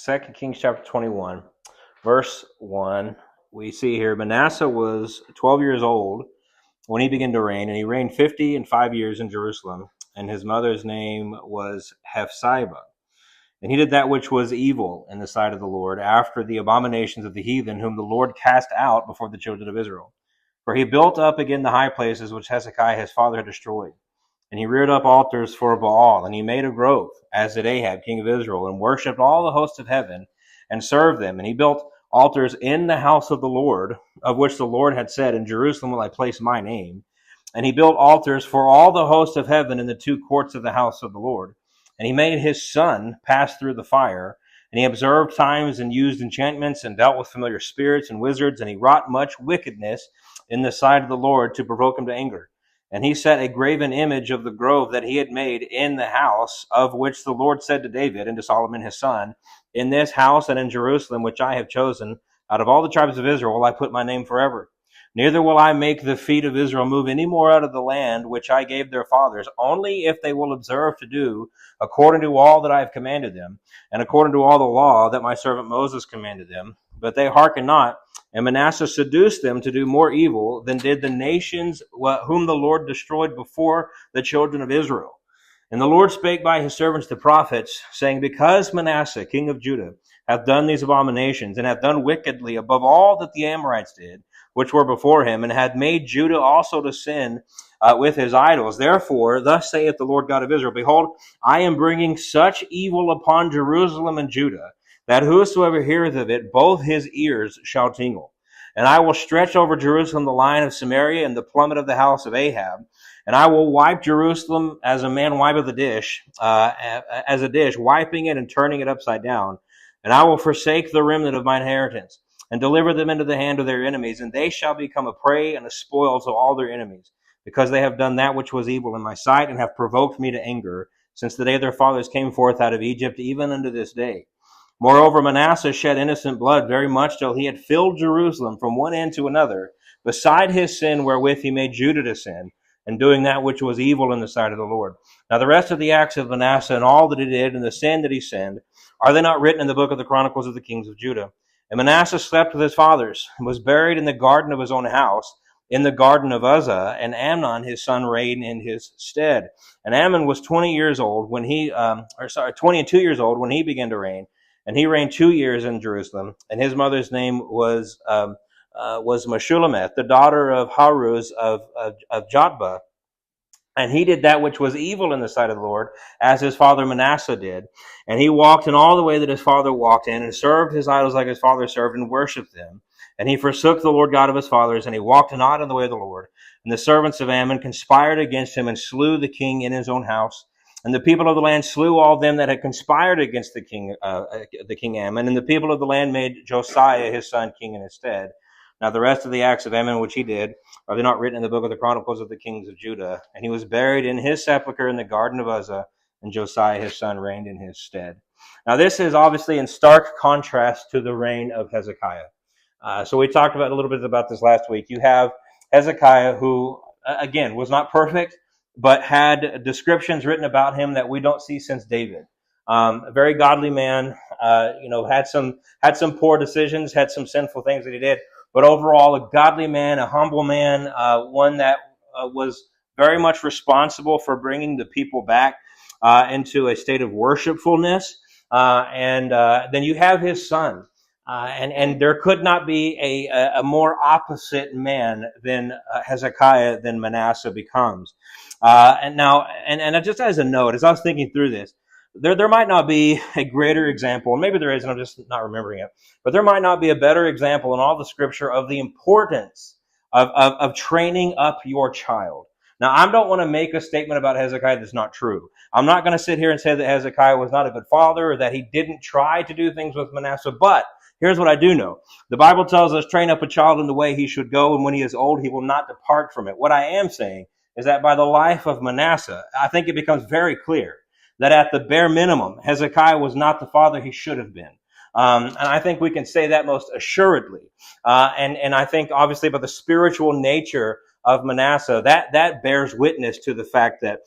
2 Kings chapter 21, verse 1. We see here Manasseh was 12 years old when he began to reign, and he reigned 50 and 5 years in Jerusalem, and his mother's name was Hephzibah. And he did that which was evil in the sight of the Lord, after the abominations of the heathen, whom the Lord cast out before the children of Israel. For he built up again the high places which Hezekiah his father had destroyed. And he reared up altars for Baal, and he made a grove, as did Ahab, king of Israel, and worshipped all the hosts of heaven, and served them. And he built altars in the house of the Lord, of which the Lord had said, In Jerusalem will I place my name. And he built altars for all the hosts of heaven in the two courts of the house of the Lord. And he made his son pass through the fire, and he observed times and used enchantments and dealt with familiar spirits and wizards, and he wrought much wickedness in the sight of the Lord to provoke him to anger. And he set a graven image of the grove that he had made in the house, of which the Lord said to David and to Solomon his son, In this house and in Jerusalem, which I have chosen, out of all the tribes of Israel will I put my name forever. Neither will I make the feet of Israel move any more out of the land which I gave their fathers, only if they will observe to do according to all that I have commanded them, and according to all the law that my servant Moses commanded them. But they hearken not, and Manasseh seduced them to do more evil than did the nations whom the Lord destroyed before the children of Israel. And the Lord spake by his servants the prophets, saying, Because Manasseh, king of Judah, hath done these abominations, and hath done wickedly above all that the Amorites did, which were before him, and had made Judah also to sin with his idols. Therefore, thus saith the Lord God of Israel, Behold, I am bringing such evil upon Jerusalem and Judah, that whosoever heareth of it, both his ears shall tingle. And I will stretch over Jerusalem the line of Samaria and the plummet of the house of Ahab. And I will wipe Jerusalem as a man wipeth a dish, wiping it and turning it upside down. And I will forsake the remnant of mine inheritance, and deliver them into the hand of their enemies, and they shall become a prey and a spoil to all their enemies, because they have done that which was evil in my sight, and have provoked me to anger, since the day their fathers came forth out of Egypt, even unto this day. Moreover, Manasseh shed innocent blood very much till he had filled Jerusalem from one end to another, beside his sin wherewith he made Judah to sin, and doing that which was evil in the sight of the Lord. Now the rest of the acts of Manasseh and all that he did, and the sin that he sinned, are they not written in the book of the Chronicles of the kings of Judah? And Manasseh slept with his fathers, and was buried in the garden of his own house, in the garden of Uzzah, and Amnon his son reigned in his stead. And Amnon was 20 years old when 22 years old when he began to reign, and he reigned 2 years in Jerusalem. And his mother's name was Meshullemeth, the daughter of Haruz of Jotbah. And he did that which was evil in the sight of the Lord, as his father Manasseh did. And he walked in all the way that his father walked in, and served his idols like his father served, and worshipped them. And he forsook the Lord God of his fathers, and he walked not in the way of the Lord. And the servants of Ammon conspired against him, and slew the king in his own house. And the people of the land slew all them that had conspired against the king Ammon. And the people of the land made Josiah his son king in his stead. Now the rest of the acts of Ammon which he did, are they not written in the book of the Chronicles of the kings of Judah? And he was buried in his sepulchre in the garden of Uzzah, and Josiah his son reigned in his stead. Now this is obviously in stark contrast to the reign of Hezekiah. So we talked about a little bit about this last week. You have Hezekiah, who again was not perfect, but had descriptions written about him that we don't see since David. A very godly man, had some poor decisions, had some sinful things that he did. But overall, a godly man, a humble man, one that was very much responsible for bringing the people back into a state of worshipfulness. And then you have his son. And there could not be a more opposite man than Hezekiah than Manasseh becomes. And just as a note, as I was thinking through this, there might not be a greater example, and maybe there is, and I'm just not remembering it, but there might not be a better example in all the scripture of the importance of training up your child. Now, I don't want to make a statement about Hezekiah that's not true. I'm not going to sit here and say that Hezekiah was not a good father, or that he didn't try to do things with Manasseh, but here's what I do know. The Bible tells us, train up a child in the way he should go, and when he is old, he will not depart from it. What I am saying is that by the life of Manasseh, I think it becomes very clear that at the bare minimum, Hezekiah was not the father he should have been. And I think we can say that most assuredly. And I think obviously by the spiritual nature of Manasseh, that bears witness to the fact that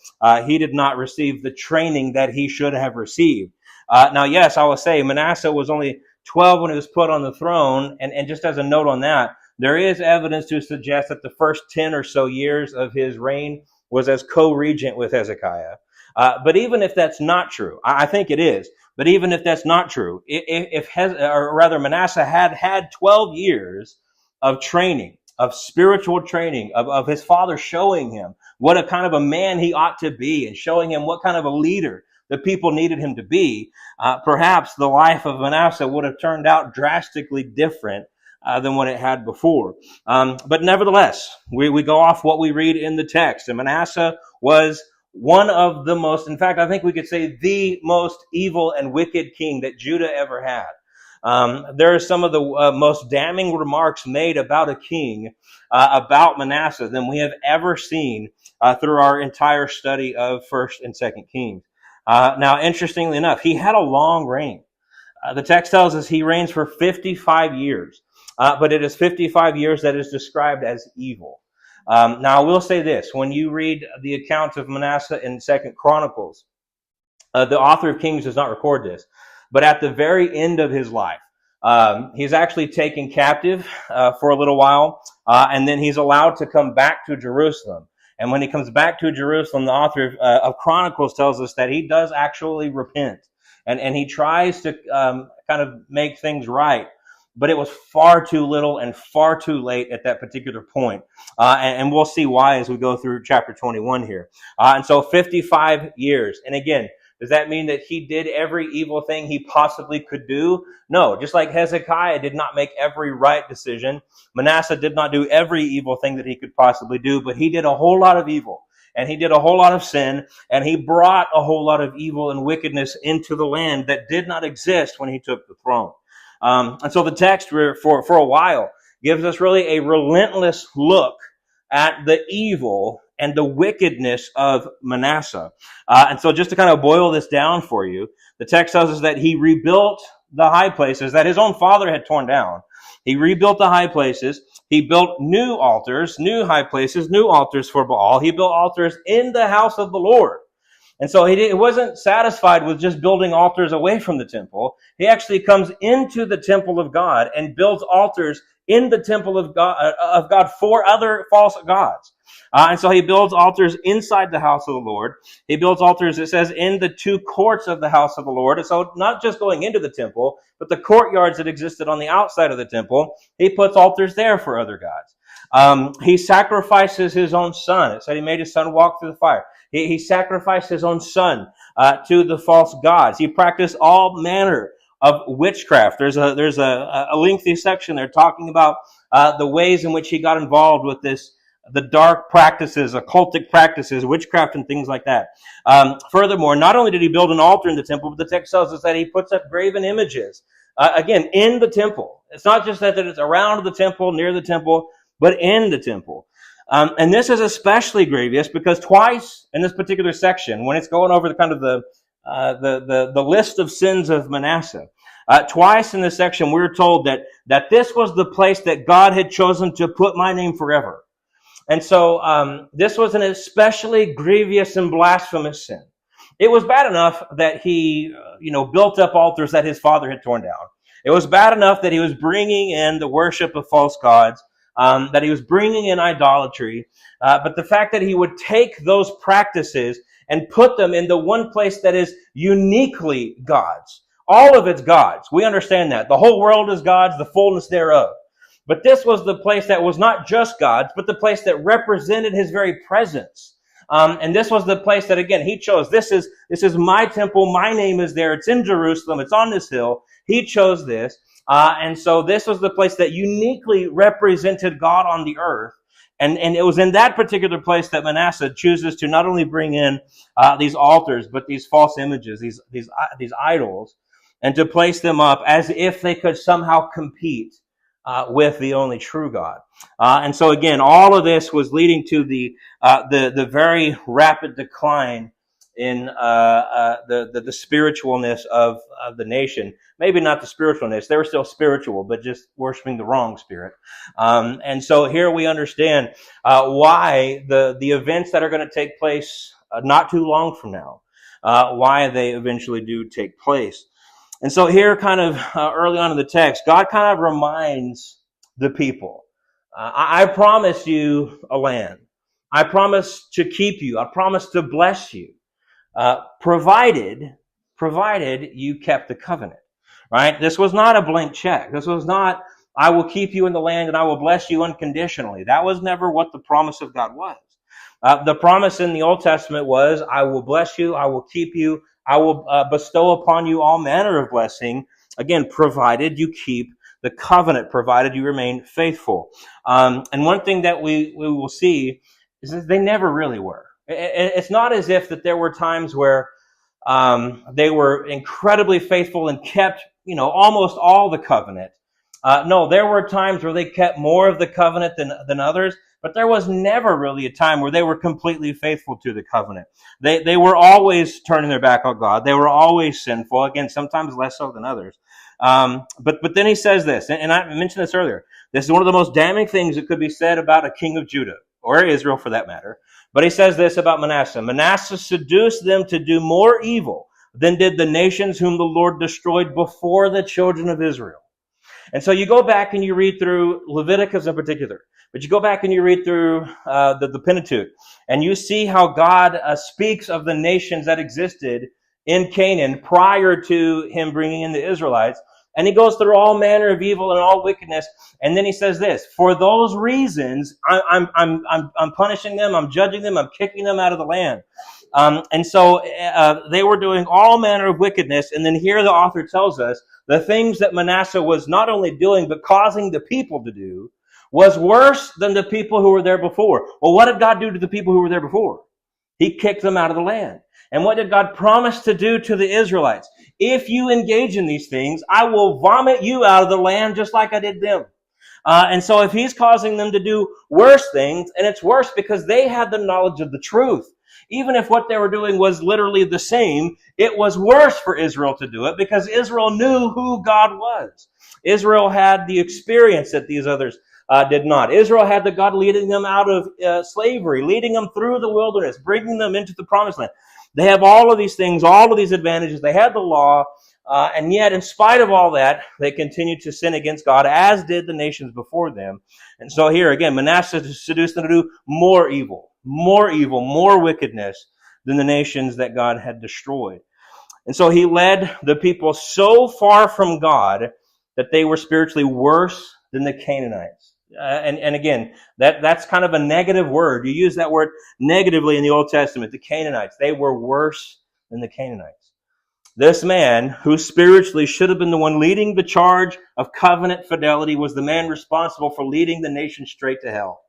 he did not receive the training that he should have received. Now, yes, I will say Manasseh was only 12 when he was put on the throne, and just as a note on that, there is evidence to suggest that the first 10 or so years of his reign was as co-regent with Hezekiah. But even if that's not true, I think it is. But even if that's not true, or rather Manasseh had 12 years of training, of spiritual training, of his father showing him what a kind of a man he ought to be and showing him what kind of a leader the people needed him to be, perhaps the life of Manasseh would have turned out drastically different than what it had before. But nevertheless, we go off what we read in the text. And Manasseh was one of the most, in fact, I think we could say the most evil and wicked king that Judah ever had. There are some of the most damning remarks made about a king, about Manasseh, than we have ever seen through our entire study of 1st and 2nd Kings. Now, interestingly enough, he had a long reign. The text tells us he reigns for 55 years, but it is 55 years that is described as evil. Now, I will say this. When you read the accounts of Manasseh in 2nd Chronicles, the author of Kings does not record this, but at the very end of his life, he's actually taken captive for a little while, and then he's allowed to come back to Jerusalem. And when he comes back to Jerusalem, the author of Chronicles tells us that he does actually repent. And he tries to kind of make things right. But it was far too little and far too late at that particular point. And we'll see why as we go through chapter 21 here. And so 55 years. And again, does that mean that he did every evil thing he possibly could do? No. Just like Hezekiah did not make every right decision, Manasseh did not do every evil thing that he could possibly do, but he did a whole lot of evil. And he did a whole lot of sin, and he brought a whole lot of evil and wickedness into the land that did not exist when he took the throne. And so the text for a while gives us really a relentless look at the evil and the wickedness of Manasseh. And so just to kind of boil this down for you, the text tells us that he rebuilt the high places that his own father had torn down. He rebuilt the high places. He built new altars, new high places, new altars for Baal. He built altars in the house of the Lord. And so he wasn't satisfied with just building altars away from the temple. He actually comes into the temple of God and builds altars in the temple of God for other false gods. And so he builds altars inside the house of the Lord. He builds altars, it says, in the two courts of the house of the Lord. And so not just going into the temple, but the courtyards that existed on the outside of the temple, he puts altars there for other gods. He sacrifices his own son. It said he made his son walk through the fire. He sacrificed his own son to the false gods. He practiced all manner of witchcraft. There's a lengthy section there talking about the ways in which he got involved with the dark practices, occultic practices, witchcraft, and things like that. Furthermore, not only did he build an altar in the temple, but the text tells us that he puts up graven images, again, in the temple. It's not just that it's around the temple, near the temple, but in the temple. And this is especially grievous because twice in this particular section, when it's going over the kind of the list of sins of Manasseh, twice in this section, we're told that this was the place that God had chosen to put my name forever. And so this was an especially grievous and blasphemous sin. It was bad enough that he, built up altars that his father had torn down. It was bad enough that he was bringing in the worship of false gods, that he was bringing in idolatry. But the fact that he would take those practices and put them in the one place that is uniquely God's. All of it's God's. We understand that. The whole world is God's, the fullness thereof. But this was the place that was not just God's, but the place that represented his very presence. And this was the place that, again, he chose. This is my temple. My name is there. It's in Jerusalem. It's on this hill. He chose this. And so this was the place that uniquely represented God on the earth. And it was in that particular place that Manasseh chooses to not only bring in these altars, but these false images, these idols, and to place them up as if they could somehow compete with the only true God. And so again, all of this was leading to the very rapid decline in the spiritualness of the nation. Maybe not the spiritualness. They were still spiritual, but just worshiping the wrong spirit. And so here we understand why the events that are going to take place not too long from now. why they eventually do take place. And so here, kind of early on in the text, God kind of reminds the people, I promise you a land. I promise to keep you. I promise to bless you, provided you kept the covenant. Right? This was not a blank check. This was not, I will keep you in the land and I will bless you unconditionally. That was never what the promise of God was. The promise in the Old Testament was, I will bless you, I will keep you, I will bestow upon you all manner of blessing, again, provided you keep the covenant, provided you remain faithful. And one thing that we will see is that they never really were. It's not as if that there were times where they were incredibly faithful and kept, almost all the covenant. No, there were times where they kept more of the covenant than others, but there was never really a time where they were completely faithful to the covenant. They were always turning their back on God. They were always sinful. Again, sometimes less so than others. But then he says this, and I mentioned this earlier. This is one of the most damning things that could be said about a king of Judah, or Israel for that matter. But he says this about Manasseh. Manasseh seduced them to do more evil than did the nations whom the Lord destroyed before the children of Israel. And so you go back and you read through Leviticus in particular, but you go back and you read through the Pentateuch, and you see how God speaks of the nations that existed in Canaan prior to him bringing in the Israelites. And he goes through all manner of evil and all wickedness. And then he says this, for those reasons, I'm punishing them, I'm judging them, I'm kicking them out of the land. And so they were doing all manner of wickedness. And then here the author tells us the things that Manasseh was not only doing, but causing the people to do was worse than the people who were there before. Well, what did God do to the people who were there before? He kicked them out of the land. And what did God promise to do to the Israelites? If you engage in these things, I will vomit you out of the land just like I did them. And so if he's causing them to do worse things, and it's worse because they had the knowledge of the truth, even if what they were doing was literally the same, it was worse for Israel to do it because Israel knew who God was. Israel had the experience that these others did not. Israel had the God leading them out of slavery, leading them through the wilderness, bringing them into the promised land. They have all of these things, all of these advantages. They had the law, and yet in spite of all that, they continued to sin against God, as did the nations before them. And so here again, Manasseh seduced them to do more evil, more wickedness than the nations that God had destroyed. And so he led the people so far from God that they were spiritually worse than the Canaanites. And again, that's kind of a negative word. You use that word negatively in the Old Testament. The Canaanites, they were worse than the Canaanites. This man, who spiritually should have been the one leading the charge of covenant fidelity, was the man responsible for leading the nation straight to hell.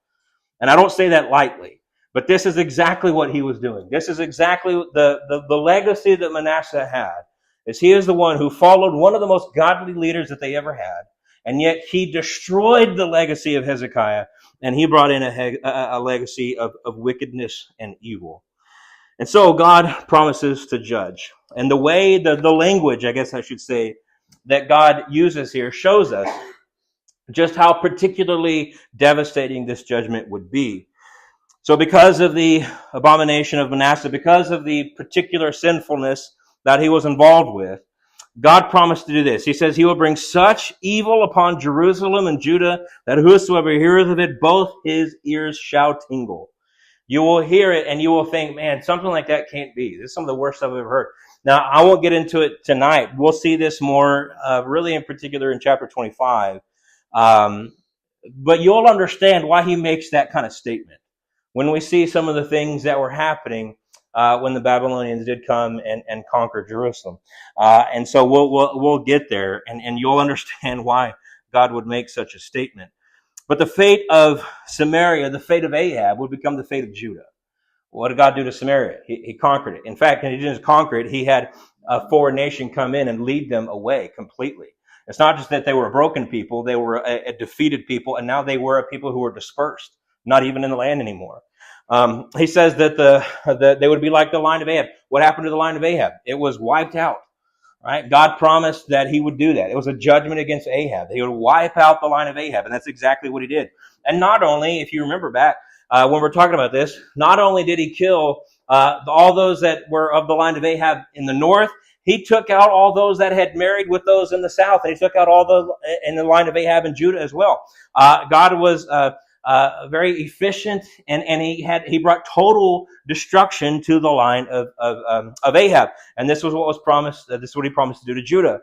And I don't say that lightly, but this is exactly what he was doing. This is exactly the legacy that Manasseh had, is he is the one who followed one of the most godly leaders that they ever had. And yet he destroyed the legacy of Hezekiah, and he brought in a legacy of wickedness and evil. And so God promises to judge. And the way, the language, I guess I should say, that God uses here shows us just how particularly devastating this judgment would be. So because of the abomination of Manasseh, because of the particular sinfulness that he was involved with, God promised to do this. He says he will bring such evil upon Jerusalem and Judah that whosoever heareth of it, both his ears shall tingle. You will hear it and you will think, man, something like that can't be. This is some of the worst I've ever heard. Now, I won't get into it tonight. We'll see this more, really in particular in chapter 25. But you'll understand why he makes that kind of statement. When we see some of the things that were happening when the Babylonians did come and conquer Jerusalem. And so we'll get there, and you'll understand why God would make such a statement. But the fate of Samaria, the fate of Ahab, would become the fate of Judah. What did God do to Samaria? He conquered it. In fact, he didn't just conquer it, he had a foreign nation come in and lead them away completely. It's not just that they were a broken people, they were a defeated people, and now they were a people who were dispersed, not even in the land anymore. He says that they would be like the line of Ahab. What happened to the line of Ahab? It was wiped out. Right? God promised that he would do that. It was a judgment against Ahab. He would wipe out the line of Ahab, and that's exactly what he did. And not only, if you remember back when we're talking about this, not only did he kill all those that were of the line of Ahab in the north. He took out all those that had married with those in the south, and he took out all those in the line of Ahab and Judah as well. God was very efficient, and he brought total destruction to the line of Ahab. And this was what was promised. This is what he promised to do to Judah.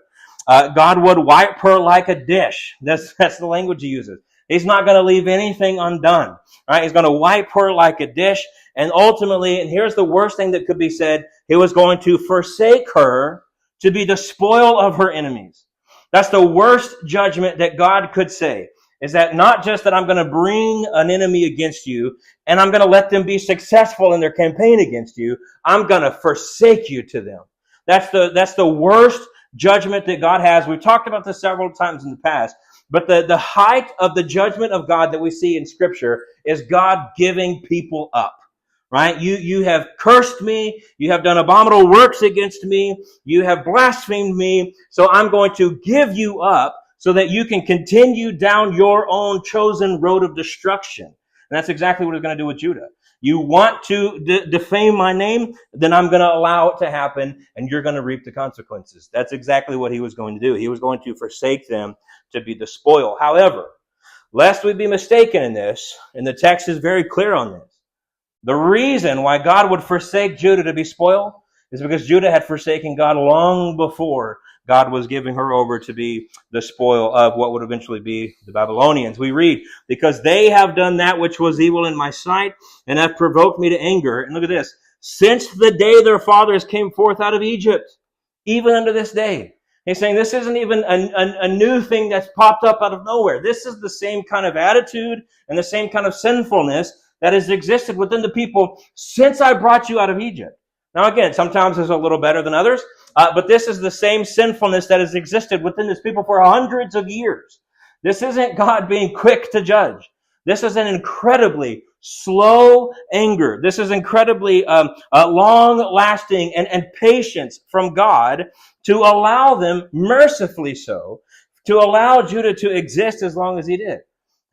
God would wipe her like a dish. That's the language he uses. He's not going to leave anything undone. Right? He's going to wipe her like a dish. And ultimately, and here's the worst thing that could be said, he was going to forsake her to be the spoil of her enemies. That's the worst judgment that God could say, is that not just that I'm going to bring an enemy against you and I'm going to let them be successful in their campaign against you. I'm going to forsake you to them. That's the worst judgment that God has. We've talked about this several times in the past, but the height of the judgment of God that we see in Scripture is God giving people up. Right? You have cursed me. You have done abominable works against me. You have blasphemed me. So I'm going to give you up so that you can continue down your own chosen road of destruction. And that's exactly what he's going to do with Judah. You want to defame my name, then I'm going to allow it to happen, and you're going to reap the consequences. That's exactly what he was going to do. He was going to forsake them to be the spoil. However, lest we be mistaken in this, and the text is very clear on this, the reason why God would forsake Judah to be spoiled is because Judah had forsaken God long before God was giving her over to be the spoil of what would eventually be the Babylonians. We read, because they have done that which was evil in my sight and have provoked me to anger. And look at this. Since the day their fathers came forth out of Egypt, even unto this day. He's saying this isn't even a new thing that's popped up out of nowhere. This is the same kind of attitude and the same kind of sinfulness that has existed within the people since I brought you out of Egypt. Now again, sometimes it's a little better than others, but this is the same sinfulness that has existed within this people for hundreds of years. This isn't God being quick to judge. This is an incredibly slow anger. This is incredibly long-lasting and patience from God to allow them, mercifully so, to allow Judah to exist as long as he did.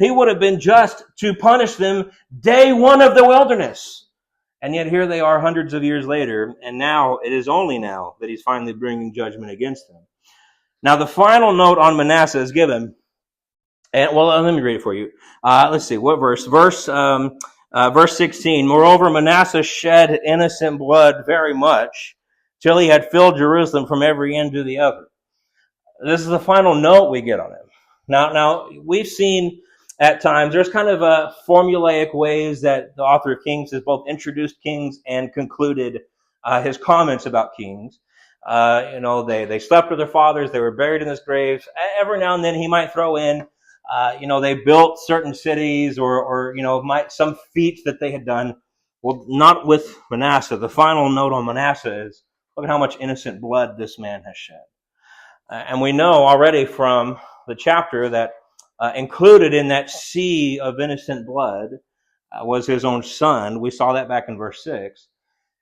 He would have been just to punish them day one of the wilderness. And yet here they are hundreds of years later, and now, it is only now, that he's finally bringing judgment against them. Now the final note on Manasseh is given, and well, let me read it for you. Let's see, what verse? Verse 16, moreover, Manasseh shed innocent blood very much, till he had filled Jerusalem from every end to the other. This is the final note we get on him. Now we've seen at times, there's kind of a formulaic ways that the author of Kings has both introduced kings and concluded his comments about kings. They slept with their fathers, they were buried in his graves. Every now and then he might throw in, they built certain cities or some feats that they had done. Well, not with Manasseh. The final note on Manasseh is, look at how much innocent blood this man has shed. And we know already from the chapter that included in that sea of innocent blood was his own son. We saw that back in verse 6.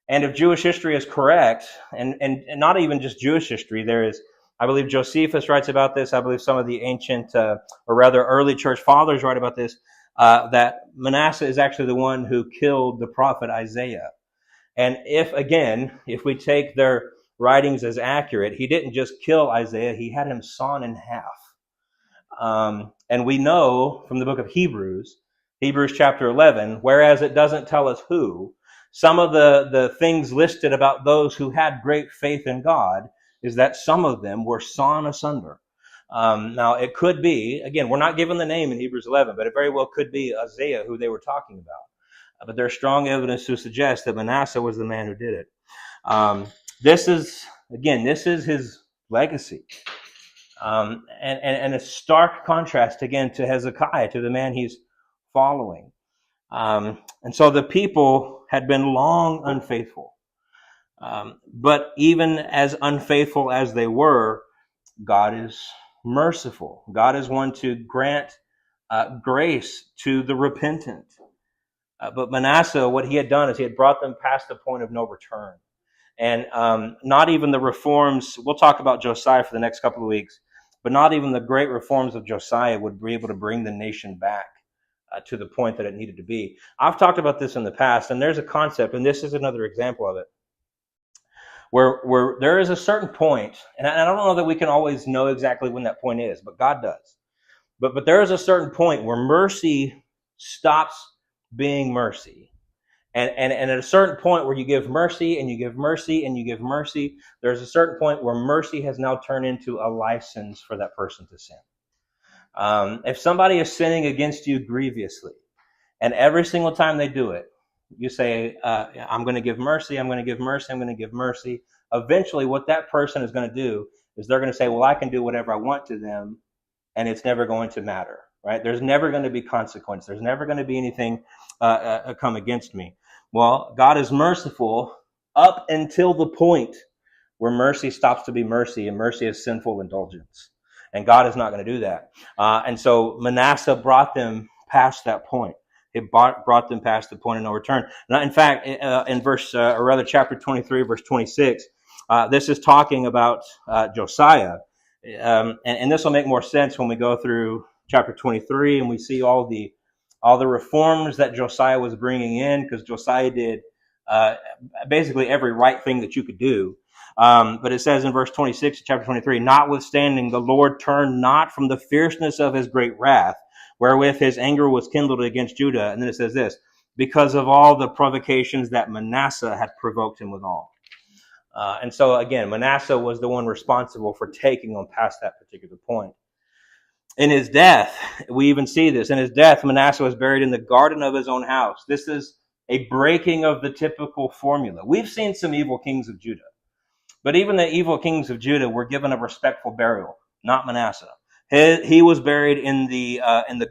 And if Jewish history is correct, and not even just Jewish history, there is, I believe Josephus writes about this, I believe some of the ancient, or rather early church fathers write about this, that Manasseh is actually the one who killed the prophet Isaiah. And if we take their writings as accurate, he didn't just kill Isaiah, he had him sawn in half. And we know from the book of Hebrews chapter 11, whereas it doesn't tell us who, some of the things listed about those who had great faith in God is that some of them were sawn asunder. Now, it could be, again, we're not given the name in Hebrews 11, but it very well could be Isaiah who they were talking about. But there's strong evidence to suggest that Manasseh was the man who did it. This is his legacy. And a stark contrast, again, to Hezekiah, to the man he's following. And so the people had been long unfaithful. But even as unfaithful as they were, God is merciful. God is one to grant grace to the repentant. But Manasseh, what he had done is he had brought them past the point of no return. And not even the reforms, we'll talk about Josiah for the next couple of weeks, but not even the great reforms of Josiah would be able to bring the nation back to the point that it needed to be. I've talked about this in the past, and there's a concept, and this is another example of it, where there is a certain point, and I don't know that we can always know exactly when that point is, but God does. But there is a certain point where mercy stops being mercy. And at a certain point where you give mercy and you give mercy and you give mercy, there's a certain point where mercy has now turned into a license for that person to sin. If somebody is sinning against you grievously, and every single time they do it, you say, I'm going to give mercy, I'm going to give mercy, I'm going to give mercy. Eventually, what that person is going to do is they're going to say, well, I can do whatever I want to them, and it's never going to matter, right? There's never going to be consequence. There's never going to be anything come against me. Well, God is merciful up until the point where mercy stops to be mercy, and mercy is sinful indulgence. And God is not going to do that. And so Manasseh brought them past that point. It brought them past the point of no return. Now, in fact, in chapter 23, verse 26, this is talking about Josiah. And this will make more sense when we go through chapter 23 and we see all the reforms that Josiah was bringing in, because Josiah did basically every right thing that you could do. But it says in verse 26 of chapter 23, notwithstanding, the Lord turned not from the fierceness of his great wrath, wherewith his anger was kindled against Judah. And then it says this, because of all the provocations that Manasseh had provoked him withal. And so again, Manasseh was the one responsible for taking them past that particular point. In his death, we even see this. In his death, Manasseh was buried in the garden of his own house. This is a breaking of the typical formula. We've seen some evil kings of Judah, but even the evil kings of Judah were given a respectful burial, not Manasseh. He was buried in the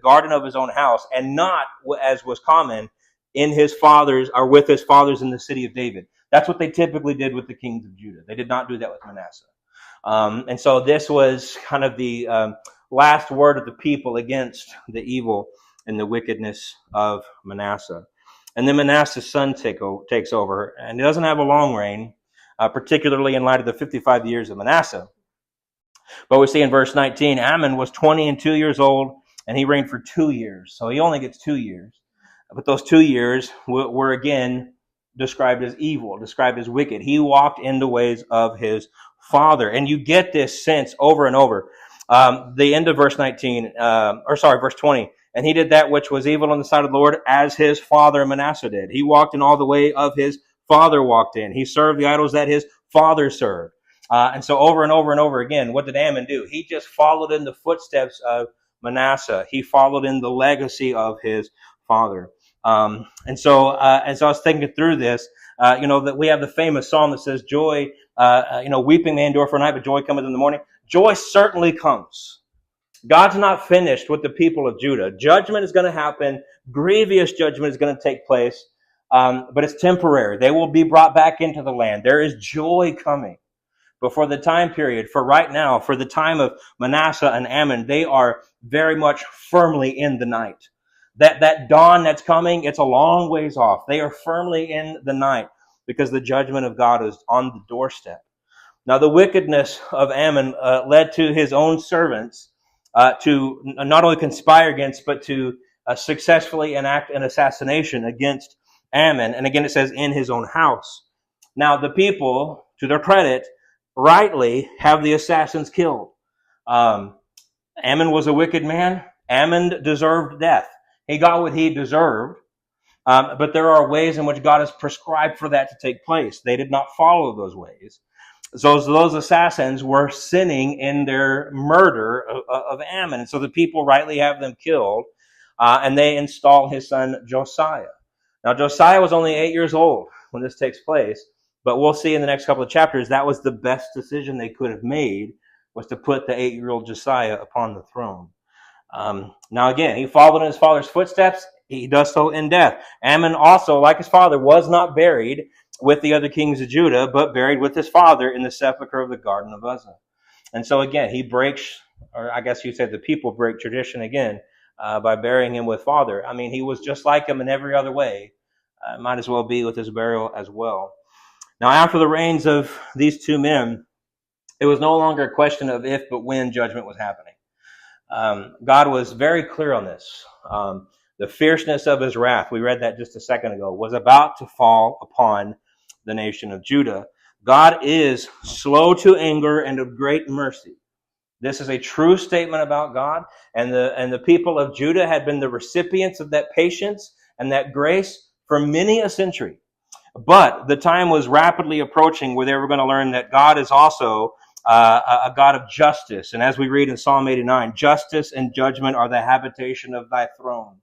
garden of his own house, and not, as was common, in his fathers or with his fathers in the city of David. That's what they typically did with the kings of Judah. They did not do that with Manasseh. And so this was kind of the last word of the people against the evil and the wickedness of Manasseh. And then Manasseh's son takes over, and he doesn't have a long reign, particularly in light of the 55 years of Manasseh. But we see in verse 19, Amon was 20 and 2 years old, and he reigned for 2 years. So he only gets 2 years. But those 2 years were again described as evil, described as wicked. He walked in the ways of his father. And you get this sense over and over. The end of verse 20. And he did that which was evil in the sight of the Lord, as his father Manasseh did. He walked in all the way of his father walked in. He served the idols that his father served. And so over and over and over again, what did Amon do? He just followed in the footsteps of Manasseh. He followed in the legacy of his father. And so I was thinking through this, that we have the famous psalm that says, joy, weeping may endure for a night, but joy cometh in the morning. Joy certainly comes. God's not finished with the people of Judah. Judgment is going to happen. Grievous judgment is going to take place. But it's temporary. They will be brought back into the land. There is joy coming. But for the time period, for right now, for the time of Manasseh and Amon, they are very much firmly in the night. That dawn that's coming, it's a long ways off. They are firmly in the night because the judgment of God is on the doorstep. Now, the wickedness of Amon led to his own servants to not only conspire against, but to successfully enact an assassination against Amon. And again, it says in his own house. Now, the people, to their credit, rightly have the assassins killed. Amon was a wicked man. Amon deserved death. He got what he deserved. But there are ways in which God has prescribed for that to take place. They did not follow those ways. So those assassins were sinning in their murder of Amon. And so the people rightly have them killed, and they install his son Josiah. Now, Josiah was only 8 years old when this takes place, but we'll see in the next couple of chapters that was the best decision they could have made, was to put the 8-year-old Josiah upon the throne. Now, again, he followed in his father's footsteps. He does so in death. Amon also, like his father, was not buried with the other kings of Judah, but buried with his father in the sepulchre of the garden of Uzzah. And so again, he breaks, or I guess you said the people break tradition again by burying him with father. I mean, he was just like him in every other way. Might as well be with his burial as well. Now, after the reigns of these two men, it was no longer a question of if, but when judgment was happening. God was very clear on this. the fierceness of his wrath, we read that just a second ago, was about to fall upon the nation of Judah. God is slow to anger and of great mercy. This is a true statement about God, and the people of Judah had been the recipients of that patience and that grace for many a century. But the time was rapidly approaching where they were going to learn that God is also a God of justice. And as we read in Psalm 89, justice and judgment are the habitation of thy throne.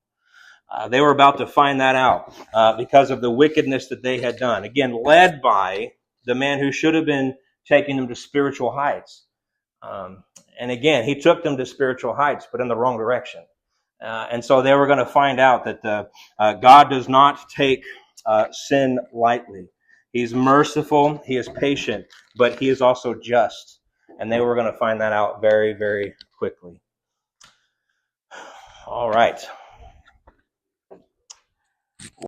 They were about to find that out because of the wickedness that they had done. Again, led by the man who should have been taking them to spiritual heights. And again, he took them to spiritual heights, but in the wrong direction. And so they were going to find out that God does not take sin lightly. He's merciful, he is patient, but he is also just. And they were going to find that out very, very quickly. All right.